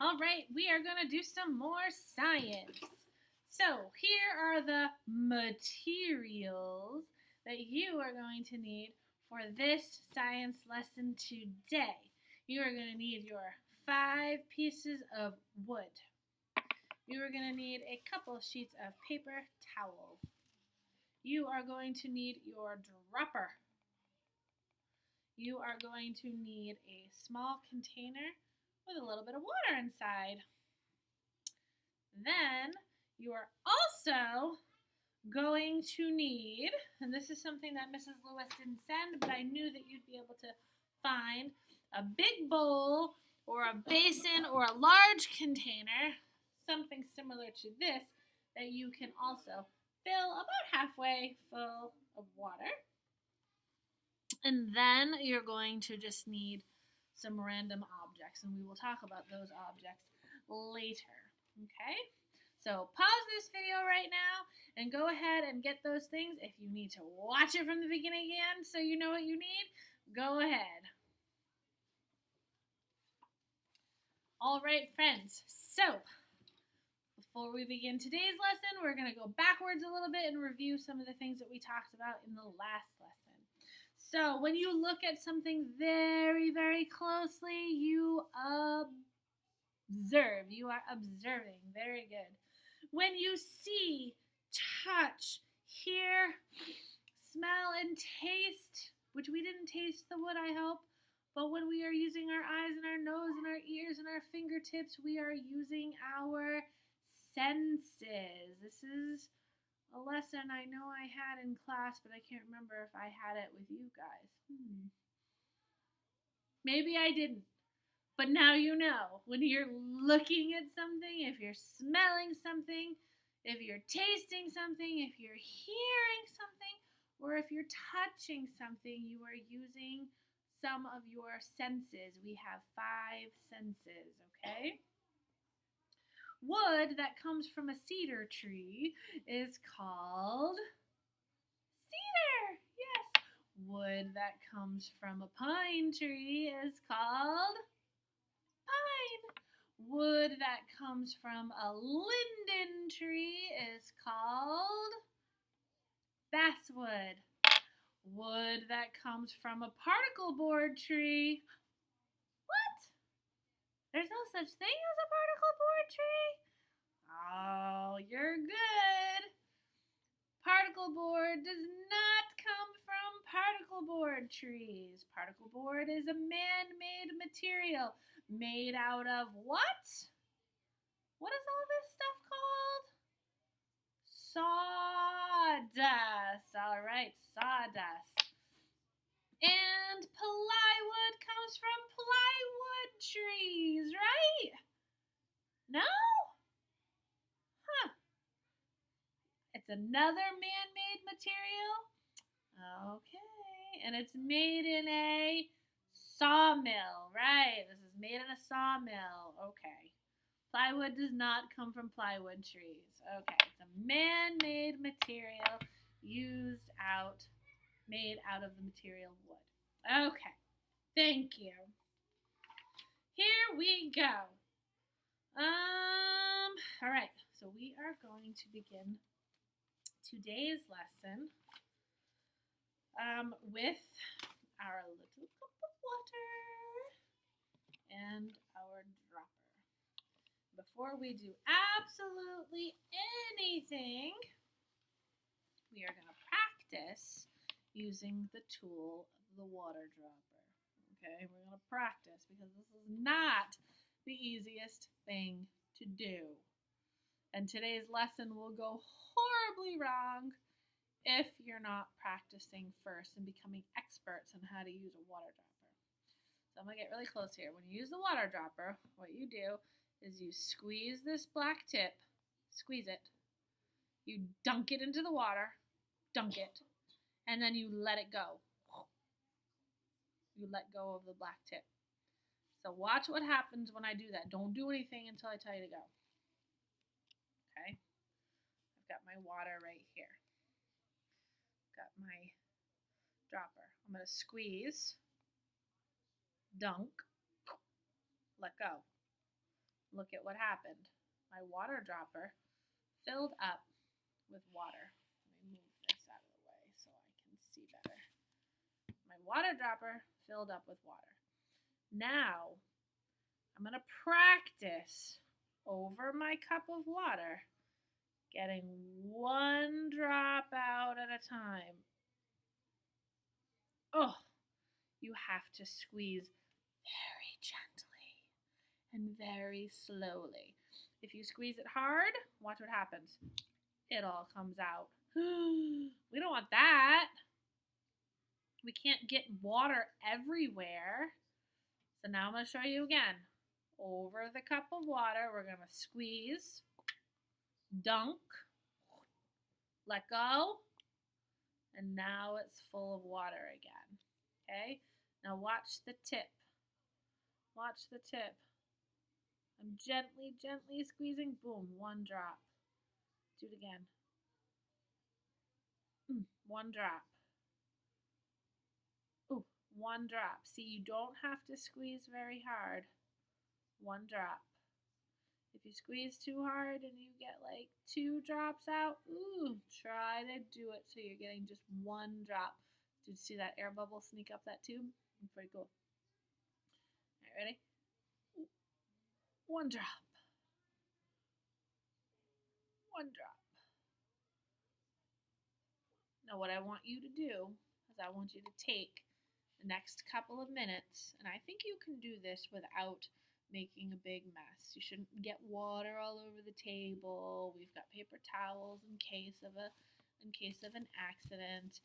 All right, we are going to do some more science. So, here are the materials that you are going to need for this science lesson today. You are going to need your 5 pieces of wood. You are going to need a couple of sheets of paper towel. You are going to need your dropper. You are going to need a small container with a little bit of water inside. Then you are also going to need, and this is something that Mrs. Lewis didn't send, but I knew that you'd be able to find, a big bowl or a basin or a large container, something similar to this, that you can also fill about halfway full of water. And then you're going to just need some random objects, and we will talk about those objects later. Okay? So pause this video right now and go ahead and get those things. If you need to watch it from the beginning again so you know what you need, go ahead. All right, friends. So before we begin today's lesson, we're going to go backwards a little bit and review some of the things that we talked about in the last lesson. So when you look at something very, very closely, you observe. You are observing. Very good. When you see, touch, hear, smell, and taste, which we didn't taste the wood, I hope, but when we are using our eyes and our nose and our ears and our fingertips, we are using our senses. This is a lesson I know I had in class, but I can't remember if I had it with you guys. Maybe I didn't. But now you know. When you're looking at something, if you're smelling something, if you're tasting something, if you're hearing something, or if you're touching something, you are using some of your senses. We have 5 senses, okay? Wood that comes from a cedar tree is called cedar. Yes. Wood that comes from a pine tree is called pine. Wood that comes from a linden tree is called basswood. Wood that comes from a particle board tree. What? There's no such thing as a particle board tree? Oh, you're good. Particle board does not come from particle board trees. Particle board is a man-made material made out of what? What is all this stuff called? Sawdust. All right, sawdust. And plywood comes from plywood trees, right? No? Huh. It's another man-made material. Okay, and it's made in a sawmill, right? This is made in a sawmill. Okay. Plywood does not come from plywood trees. Okay, it's a man-made material made out of the material wood. Okay, thank you. Here we go. All right, so we are going to begin today's lesson with our little cup of water and our dropper. Before we do absolutely anything, we are going to practice using the tool of the water dropper. Okay, we're going to practice because this is not the easiest thing to do. And today's lesson will go horribly wrong if you're not practicing first and becoming experts on how to use a water dropper. So I'm going to get really close here. When you use the water dropper, what you do is you squeeze this black tip, squeeze it, you dunk it into the water, dunk it, and then you let it go. You let go of the black tip. So watch what happens when I do that. Don't do anything until I tell you to go. Okay? I've got my water right here. Got my dropper. I'm going to squeeze, dunk, let go, look at what happened. My water dropper filled up with water. Let me move this out of the way so I can see better. My water dropper filled up with water. Now, I'm going to practice over my cup of water, getting one drop out at a time. Oh, you have to squeeze very gently and very slowly. If you squeeze it hard, watch what happens. It all comes out. We don't want that. We can't get water everywhere. So now I'm going to show you again. Over the cup of water, we're going to squeeze, dunk, let go, and now it's full of water again. Okay? Now watch the tip. Watch the tip. I'm gently, gently squeezing. Boom, one drop. Do it again. One drop. Ooh, one drop. See, you don't have to squeeze very hard. One drop. If you squeeze too hard and you get like 2 drops out, try to do it so you're getting just one drop. Did you see that air bubble sneak up that tube? Pretty cool. All right, ready? One drop. One drop. Now what I want you to do is I want you to take the next couple of minutes, and I think you can do this without making a big mess. You shouldn't get water all over the table. We've got paper towels in case of an accident.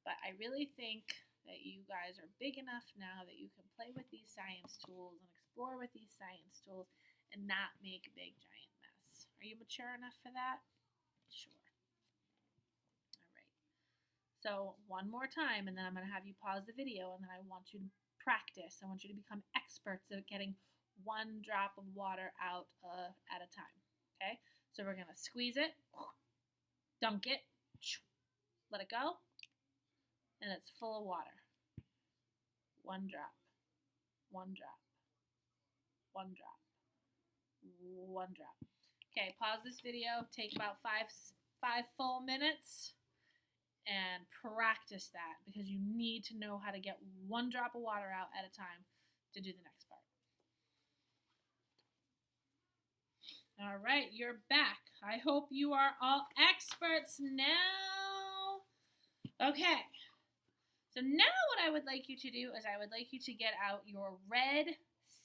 But I really think that you guys are big enough now that you can play with these science tools and explore with these science tools and not make a big giant mess. Are you mature enough for that? Sure. All right. So one more time, and then I'm going to have you pause the video, and then I want you to practice. I want you to become experts at getting one drop of water out at a time. Okay? So we're going to squeeze it, dunk it, let it go, and it's full of water. One drop, one drop, one drop, one drop. Okay, pause this video, take about five full minutes, and practice that because you need to know how to get one drop of water out at a time to do the next part. All right, you're back. I hope you are all experts now. Okay, so now what I would like you to do is I would like you to get out your red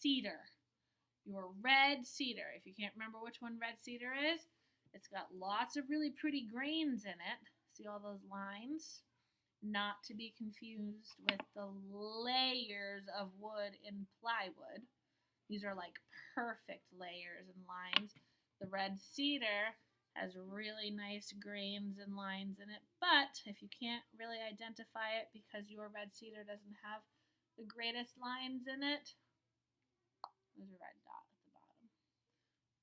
cedar. Your red cedar. If you can't remember which one red cedar is, it's got lots of really pretty grains in it. See all those lines? Not to be confused with the layers of wood in plywood. These are like perfect layers and lines. The red cedar has really nice grains and lines in it, but if you can't really identify it because your red cedar doesn't have the greatest lines in it, there's a red dot at the bottom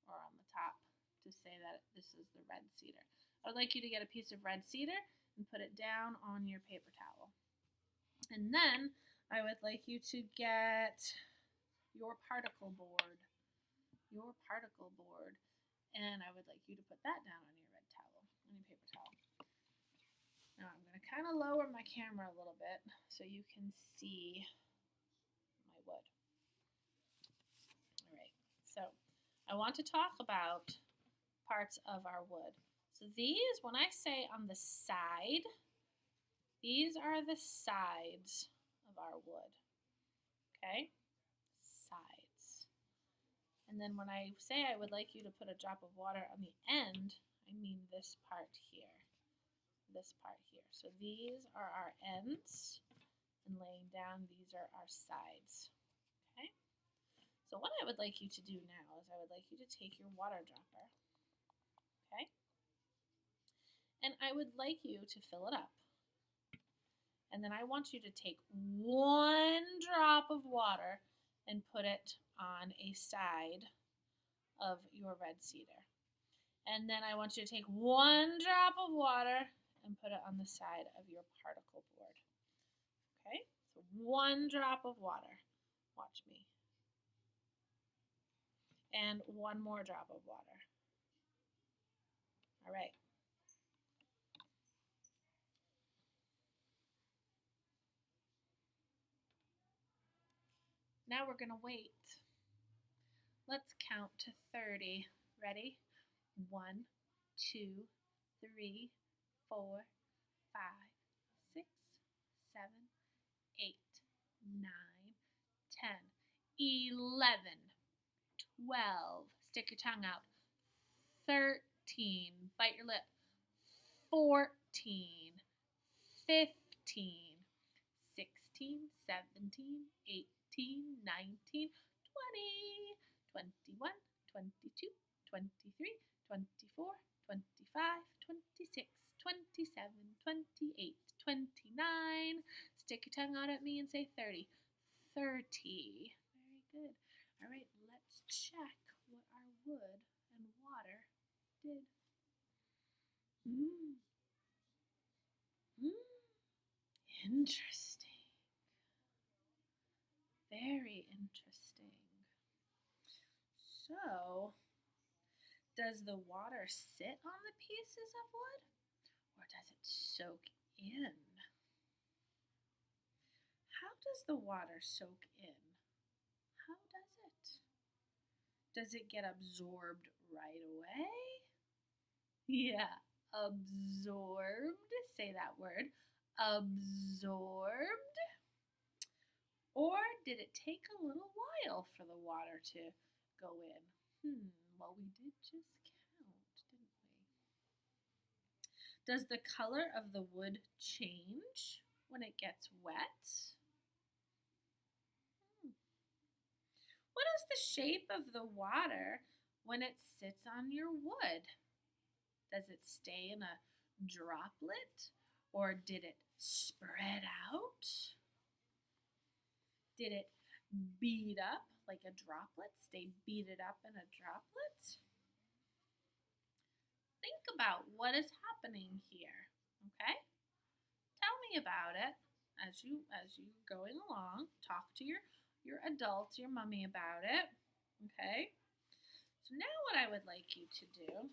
or on the top to say that this is the red cedar. I would like you to get a piece of red cedar and put it down on your paper towel. And then I would like you to get your particle board. And I would like you to put that down on your red towel, on your paper towel. Now I'm going to kind of lower my camera a little bit so you can see my wood. All right, so I want to talk about parts of our wood. So these, when I say on the side, these are the sides of our wood, okay? Sides. And then when I say I would like you to put a drop of water on the end, I mean this part here. This part here. So these are our ends, and laying down, these are our sides, okay? So what I would like you to do now is I would like you to take your water dropper, okay? And I would like you to fill it up. And then I want you to take one drop of water and put it on a side of your red cedar. And then I want you to take one drop of water and put it on the side of your particle board. Okay? So one drop of water. Watch me. and one more drop of water. All right. Now we're going to wait. Let's count to 30. Ready? 1, 2, 3, 4, 5, 6, 7, 8, 9, 10, 11, 12. Stick your tongue out. 13. Bite your lip. 14, 15, 16, 17, 18, 19, 20, 21, 22, 23, 24, 25, 26, 27, 28, 29. Stick your tongue out at me and say 30. 30. Very good. All right, let's check what our wood and water did. Interesting. Very interesting. So, does the water sit on the pieces of wood or does it soak in? How does the water soak in? How does it? Does it get absorbed right away? Yeah, absorbed. Say that word. Absorbed. Or did it take a little while for the water to go in? Well, we did just count, didn't we? Does the color of the wood change when it gets wet? What is the shape of the water when it sits on your wood? Does it stay in a droplet or did it spread out? Did it bead up like a droplet? Stay beaded up in a droplet? Think about what is happening here, okay? Tell me about it as you going along. Talk to your adults, your mommy about it, okay? So now what I would like you to do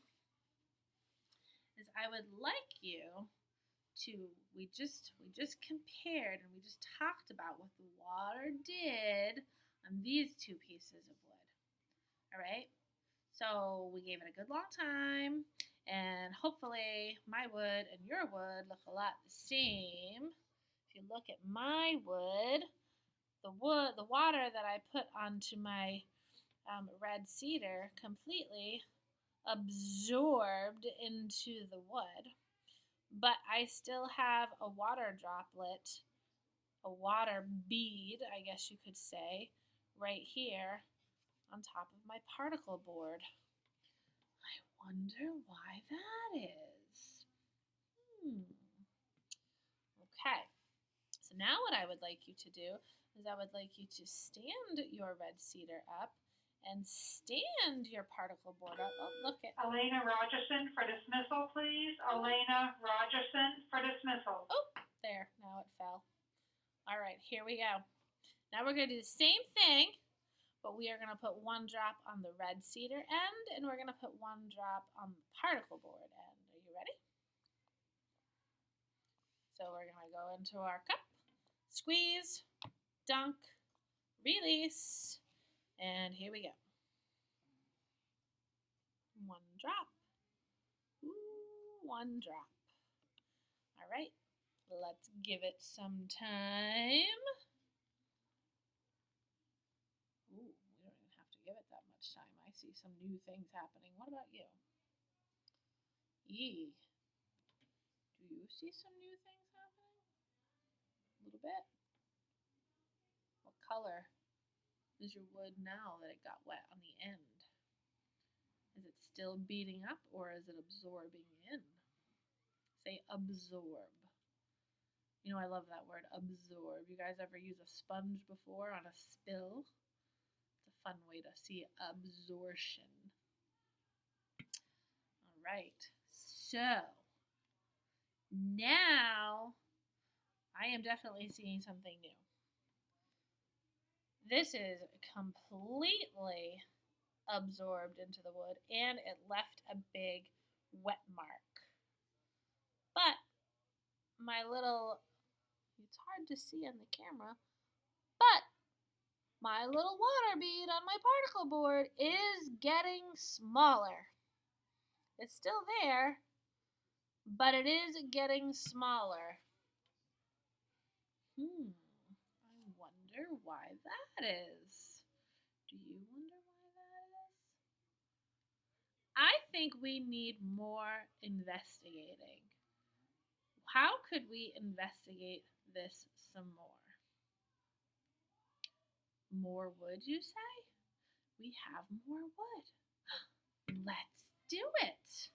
is I would like you to, we just compared and we just talked about what the water did on these two pieces of wood. All right? So we gave it a good long time, and hopefully my wood and your wood look a lot the same. If you look at my wood, the water that I put onto my red cedar completely absorbed into the wood, but I still have a water droplet, a water bead, I guess you could say, right here on top of my particle board. I wonder why that is. Okay, so now what I would like you to do is I would like you to stand your red cedar up and stand your particle board up. Oh, look at Elena Rogerson for dismissal, please. Elena Rogerson for dismissal. Oh, there. Now it fell. All right, here we go. Now we're going to do the same thing, but we are going to put one drop on the red cedar end, and we're going to put one drop on the particle board end. Are you ready? So we're going to go into our cup, squeeze, dunk, release, and here we go. One drop. Ooh, one drop. All right, let's give it some time. Ooh, we don't even have to give it that much time. I see some new things happening. What about you? Yee. Do you see some new things happening? A little bit? What color is your wood now that it got wet on the end? Is it still beating up or is it absorbing in? Say absorb. You know, I love that word, absorb. You guys ever use a sponge before on a spill? It's a fun way to see absorption. All right, so now I am definitely seeing something new. This is completely absorbed into the wood, and it left a big wet mark. But my little, it's hard to see on the camera, but my little water bead on my particle board is getting smaller. It's still there, but it is getting smaller. I wonder why that is. Do you wonder why that is? I think we need more investigating. How could we investigate this some more? More wood, you say? We have more wood. Let's do it.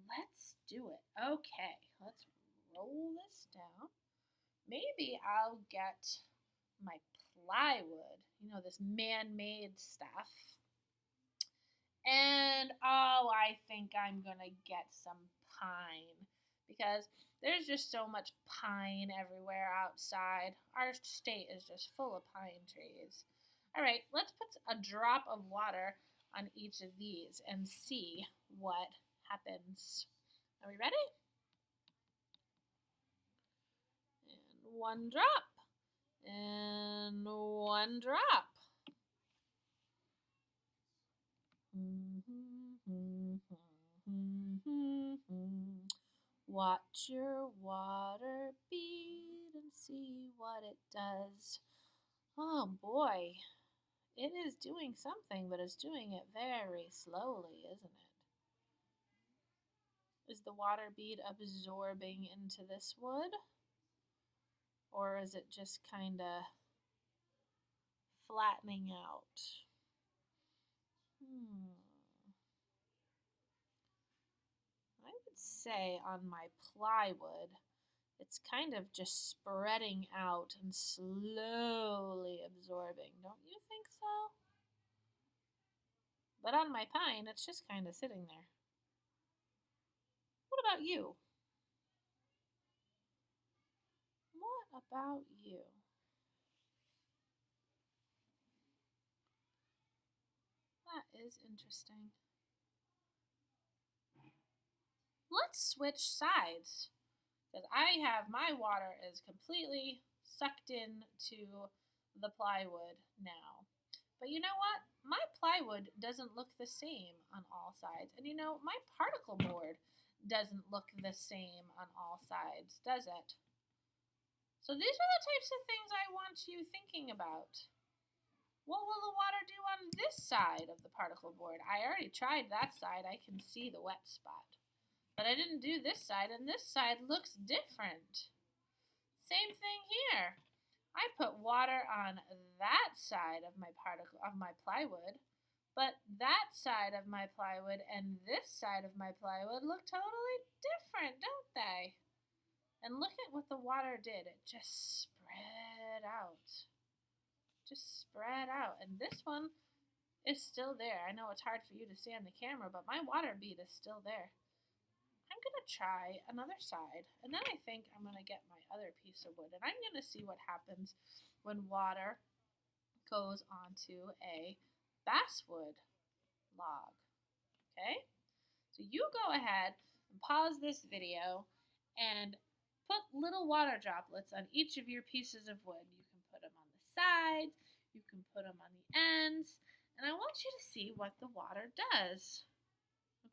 Let's do it. Okay, let's roll this down. Maybe I'll get my plywood, this man-made stuff. And, I think I'm going to get some pine because there's just so much pine everywhere outside. Our state is just full of pine trees. All right, let's put a drop of water on each of these and see what happens. Are we ready? And one drop. And one drop. Watch your water bead and see what it does. Oh boy, it is doing something, but it's doing it very slowly, isn't it? Is the water bead absorbing into this wood? Or is it just kind of flattening out? I would say on my plywood, it's kind of just spreading out and slowly absorbing. Don't you think so? But on my pine, it's just kind of sitting there. What about you? What about you? That is interesting. Let's switch sides. Because I have my water is completely sucked into the plywood now. But you know what? My plywood doesn't look the same on all sides. And my particle board doesn't look the same on all sides, does it? So these are the types of things I want you thinking about. What will the water do on this side of the particle board? I already tried that side. I can see the wet spot. But I didn't do this side, and this side looks different. Same thing here. I put water on that side of my plywood, but that side of my plywood and this side of my plywood look totally different, don't they? And look at what the water did. It just spread out. Just spread out. And this one is still there. I know it's hard for you to see on the camera, but my water bead is still there. I'm going to try another side, and then I think I'm going to get my other piece of wood, and I'm going to see what happens when water goes onto a basswood log. Okay? So you go ahead and pause this video and put little water droplets on each of your pieces of wood. You can put them on the sides, you can put them on the ends, and I want you to see what the water does.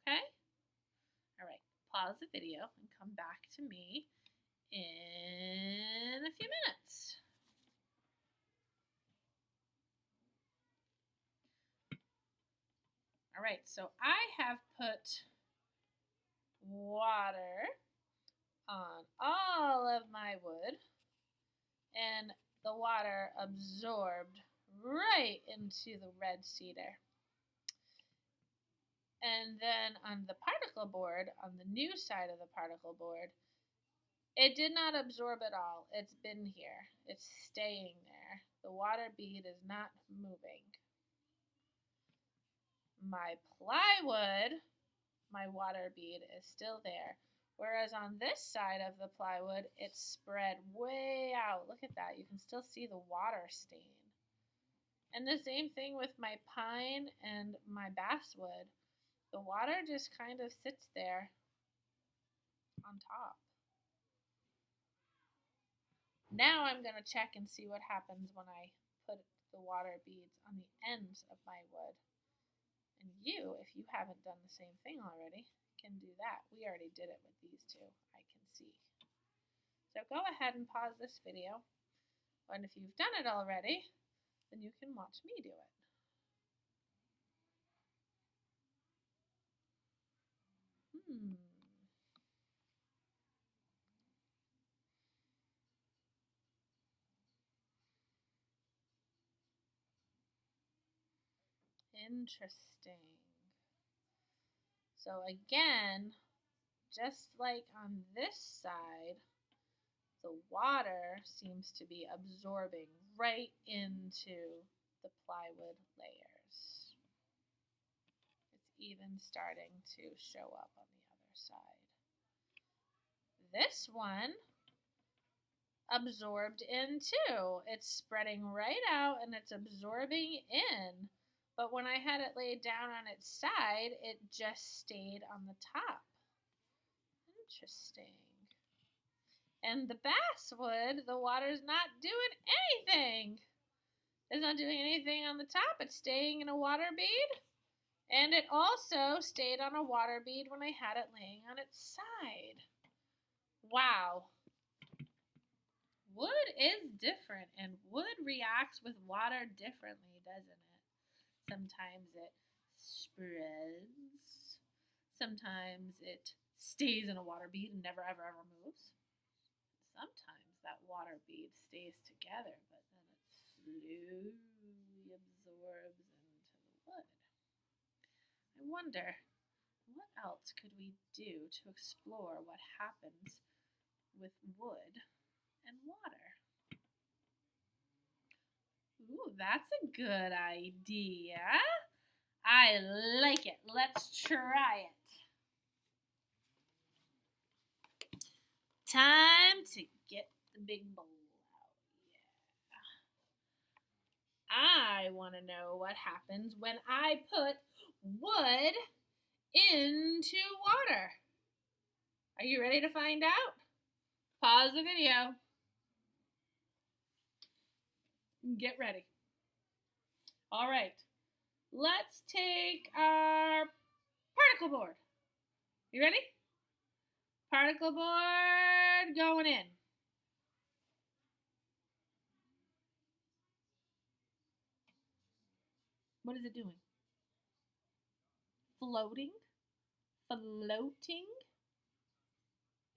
Okay? All right. Pause the video and come back to me in a few minutes. All right, so I have put water on all of my wood, and the water absorbed right into the red cedar. And then on the particle board, on the new side of the particle board, it did not absorb at all. It's been here. It's staying there. The water bead is not moving. My plywood, my water bead is still there. Whereas on this side of the plywood, it's spread way out. Look at that. You can still see the water stain. And the same thing with my pine and my basswood. The water just kind of sits there on top. Now I'm going to check and see what happens when I put the water beads on the ends of my wood. And you, if you haven't done the same thing already, can do that. We already did it with these two, I can see. So go ahead and pause this video. And if you've done it already, then you can watch me do it. Interesting. So again, just like on this side, the water seems to be absorbing right into the plywood layers. It's even starting to show up on the other side. This one absorbed in too. It's spreading right out and it's absorbing in. But when I had it laid down on its side, it just stayed on the top. Interesting. And the basswood, the water's not doing anything. It's not doing anything on the top. It's staying in a water bead. And it also stayed on a water bead when I had it laying on its side. Wow. Wood is different, and wood reacts with water differently, doesn't it? Sometimes it spreads. Sometimes it stays in a water bead and never, ever, ever moves. Sometimes that water bead stays together, but then it slowly absorbs into the wood. I wonder, what else could we do to explore what happens with wood and water? Ooh, that's a good idea. I like it. Let's try it. Time to get the big bowl out. Yeah. I want to know what happens when I put wood into water. Are you ready to find out? Pause the video. Get ready. All right. Let's take our particle board. You ready? Particle board going in. What is it doing? Floating? Floating?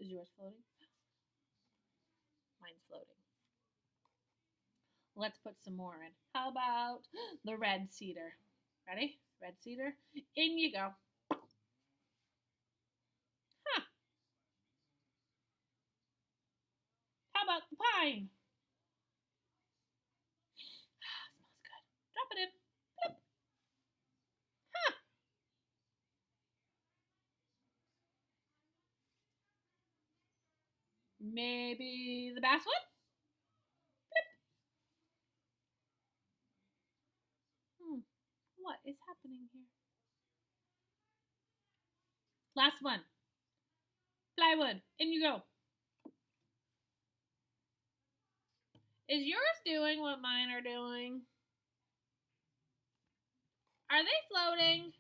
Is yours floating? Mine's floating. Let's put some more in. How about the red cedar? Ready? Red cedar. In you go. Huh. How about the pine? Smells good. Drop it in. Bloop. Huh. Maybe the basswood? What is happening here? Last one. Plywood. In you go. Is yours doing what mine are doing? Are they floating?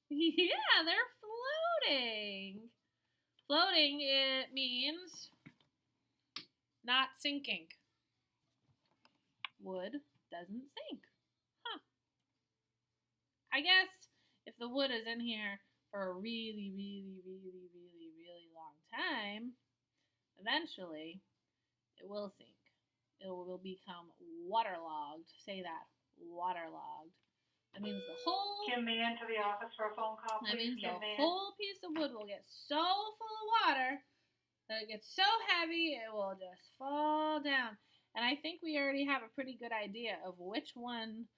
Yeah, they're floating. Floating, it means not sinking. Wood doesn't sink. Huh. I guess if the wood is in here for a really, really, really, really, really long time, eventually it will sink. It will become waterlogged. Say that, waterlogged. That means the whole. Give me into the office for a phone call, please. That means the whole piece of wood will get so full of water that it gets so heavy it will just fall down. And I think we already have a pretty good idea of which one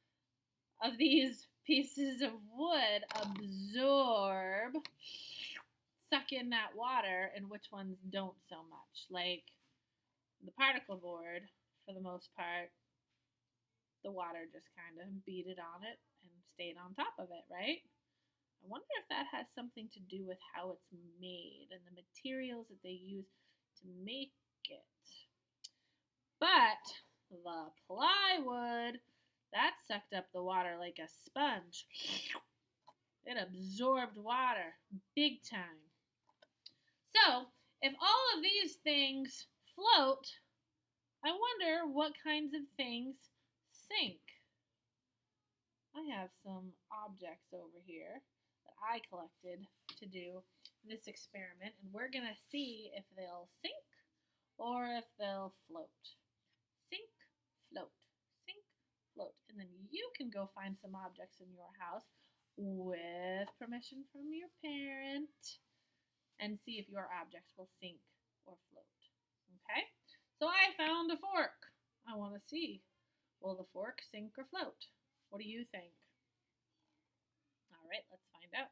of these pieces of wood absorb, suck in that water, and which ones don't so much. Like the particle board, for the most part, the water just kind of beat it on it and stayed on top of it, right? I wonder if that has something to do with how it's made and the materials that they use to make it. But the plywood, that sucked up the water like a sponge. It absorbed water big time. So, if all of these things float, I wonder what kinds of things sink. I have some objects over here that I collected to do this experiment, and we're going to see if they'll sink or if they'll float. Sink, float, sink, float. And then you can go find some objects in your house with permission from your parent and see if your objects will sink or float. Okay? So I found a fork. I want to see, will the fork sink or float? What do you think? All right, let's find out.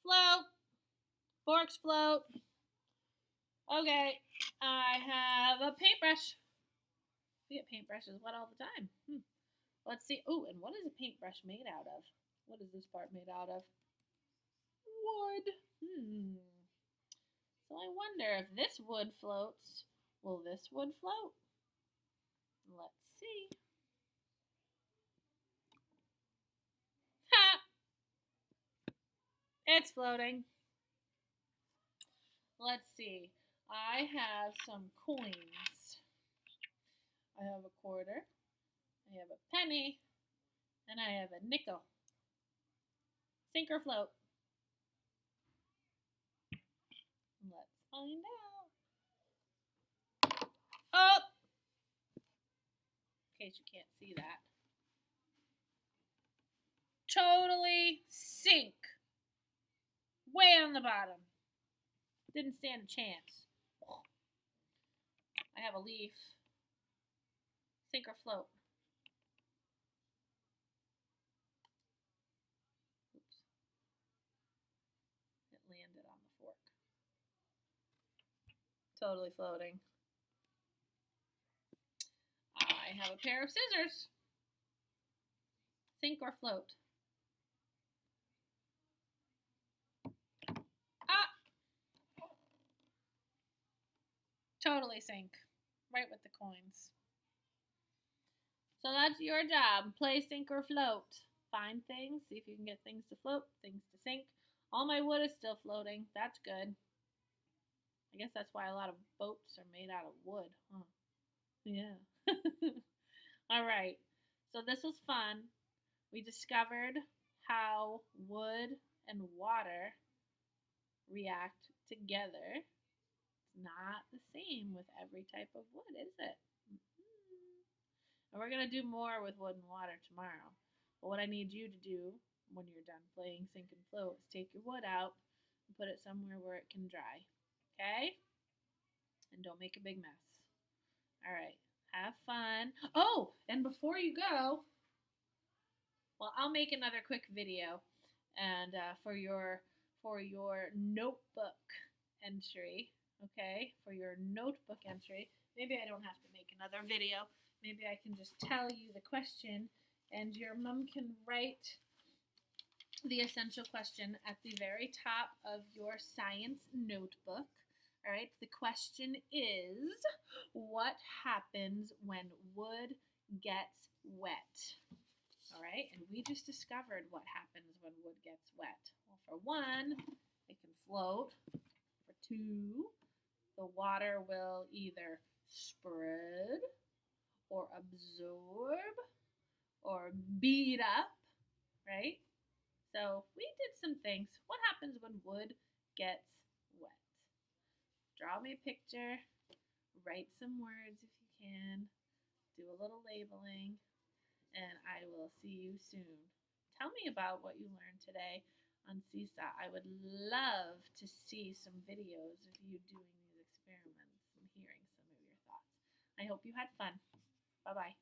Float. Forks float. Okay, I have a paintbrush. We get paintbrushes wet all the time. Let's see. Oh, and what is a paintbrush made out of? What is this part made out of? Wood. So I wonder if this wood floats, will this wood float? Let's see. Ha! It's floating. Let's see. I have some coins. I have a quarter, I have a penny, and I have a nickel. Sink or float? Let's find out. Oh! In case you can't see that. Totally sink. Way on the bottom. Didn't stand a chance. I have a leaf. Sink or float? Oops. It landed on the fork. Totally floating. I have a pair of scissors. Sink or float? Ah! Totally sink. Right with the coins. So that's your job. Play sink or float. Find things. See if you can get things to float, things to sink. All my wood is still floating. That's good. I guess that's why a lot of boats are made out of wood, huh? Yeah. All right. So this was fun. We discovered how wood and water react together. It's not the same with every type of wood, is it? And we're going to do more with wood and water tomorrow. But what I need you to do when you're done playing sink and float is take your wood out and put it somewhere where it can dry. Okay? And don't make a big mess. All right. Have fun. Oh, and before you go, well, I'll make another quick video, and for your notebook entry, okay? For your notebook entry, maybe I don't have to make another video. Maybe I can just tell you the question, and your mom can write the essential question at the very top of your science notebook. All right, the question is, what happens when wood gets wet? All right, and we just discovered what happens when wood gets wet. Well, for one, it can float. For two, the water will either spread or absorb or bead up, right? So we did some things. What happens when wood gets wet? Draw me a picture, write some words if you can, do a little labeling, and I will see you soon. Tell me about what you learned today on Seesaw. I would love to see some videos of you doing these experiments and hearing some of your thoughts. I hope you had fun. Bye-bye.